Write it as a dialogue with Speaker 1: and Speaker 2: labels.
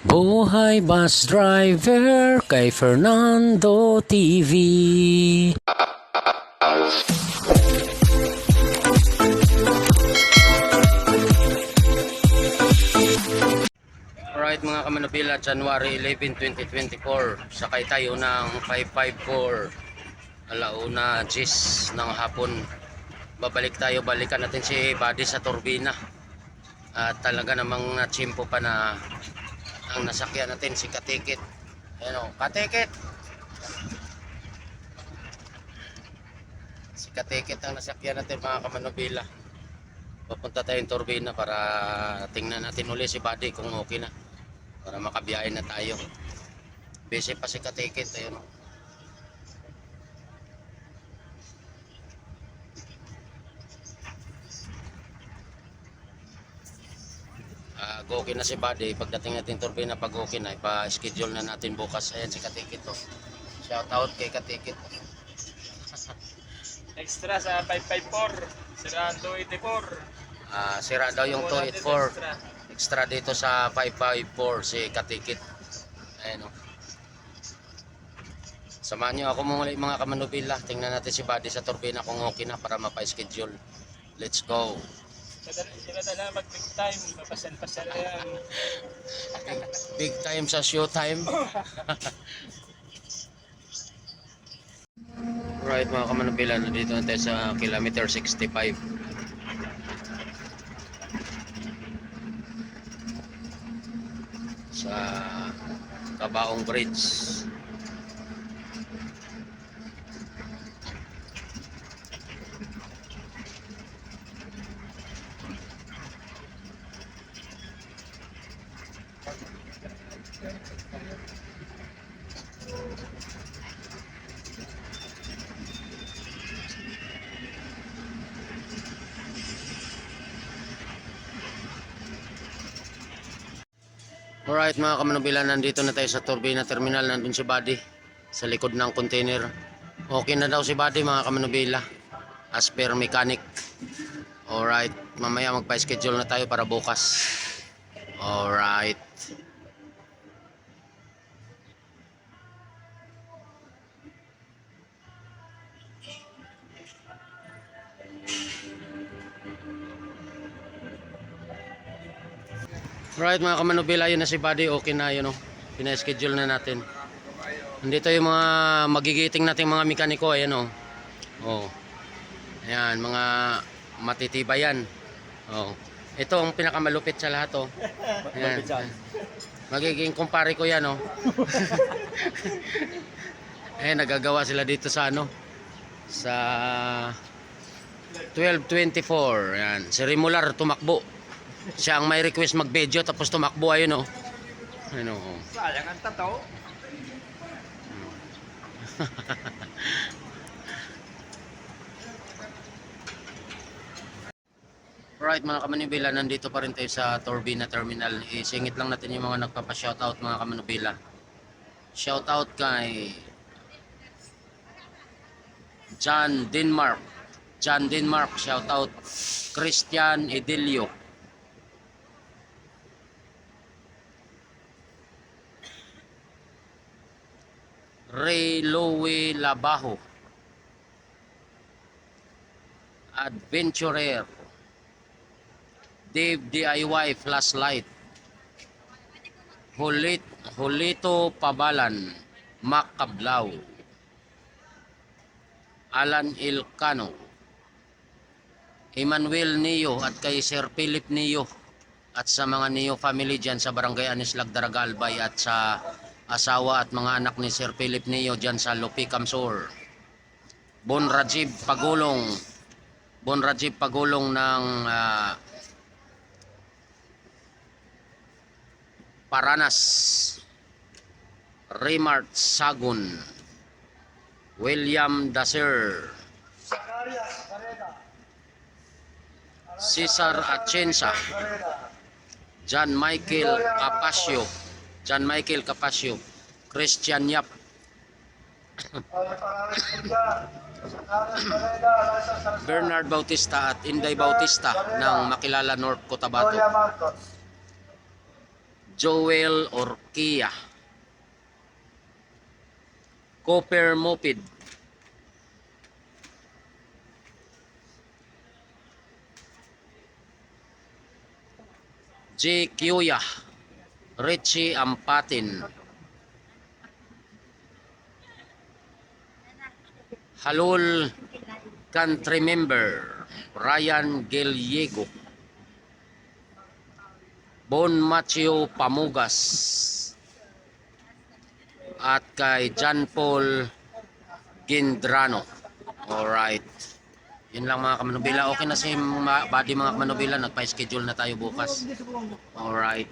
Speaker 1: Buhay Bus Driver kay Fernando TV. Alright mga kamanubila, January 11, 2024, sakay tayo ng 554 alauna 10 ng hapon. Babalik tayo, balikan natin si Buddy sa turbina. At talaga namang natsimpo pa na ang nasakyan natin si Katikit. Ayan o, Katikit! Si Katikit ang nasakyan natin mga kamanubila. Papunta tayong turbina para tingnan natin uli si Buddy kung okay na, para makabiyahe na tayo. Busy pa si Katikit. Ayan o. Okay na si Buddy. Pagdating natin turbina, pag okay na, ipa-schedule na natin bukas. Ayan si Katikit to. Shout out kay Katikit.
Speaker 2: Extra sa 554, sira 284.
Speaker 1: Sira daw yung 284. Extra dito sa 554 si Katikit. Ayan o. Samahan nyo ako muli mga kamanubila. Tingnan natin si Buddy sa turbina kung okay na para mapa-schedule. Let's go.
Speaker 2: Sila tala mag big time, papasan-pasan na yan.
Speaker 1: Big time sa show time. Right mga kamanubila, nandito na tayo sa kilometer 65. Sa Cabaong Bridge. Alright mga kamanubila, nandito na tayo sa turbina terminal. Nandun si Buddy sa likod ng container. Okay na daw si Buddy mga kamanubila, as per mechanic. Alright, mamaya magpa-schedule na tayo para bukas. Alright. Alright mga kamanubila, yun na si Buddy. Okay na yun o. Pina-schedule na natin. Nandito yung mga magigiting nating mga mekaniko. Ayan o. Oh. Ayan, mga matitibay yan. Oh. Ito ang pinakamalupit sa lahat o. Ayan. Magiging kumpare ko yan o. Ayan, nagagawa sila dito sa ano, sa 1224. Ayan, si Rimular tumakbo. Siya ang may request mag-video tapos tumakbo. Ayun o. Ayun o.
Speaker 2: Sayang ang tataw.
Speaker 1: Alright mga kamanubila, nandito pa rin tayo sa Turbina Terminal. Isingit lang natin yung mga nagpapa-shoutout mga kamanubila. Shoutout kay John Denmark. John Denmark, shoutout. Christian Edilio. Ray Lowe Labajo. Adventurer. Dave DIY Flashlight. Hulito Pabalan. Mac Cablaw. Alan Ilcano. Emmanuel Neo at kay Sir Philip Neo at sa mga Neo family dyan sa Barangay Anislag, Daragalbay at sa asawa at mga anak ni Sir Philip Neo dyan sa Lupi, Camsor. Bon Rajib Pagulong ng Paranas. Raymart Sagun. William Daser. Cesar Atienza. John Michael Capasio. Christian Yap. Bernard Bautista at Inday Bautista ng Makilala North, Cotabato. Joel Orquia. Copper Moped. J. Kioya. Richie Ampatin. Halol Country Member Ryan Gallego. Bon Machio Pamugas. At kay John Paul Gindrano. Alright. Yun lang mga kamanubila. Okay na si Buddy mga kamanubila. Nagpa-schedule na tayo bukas. Alright.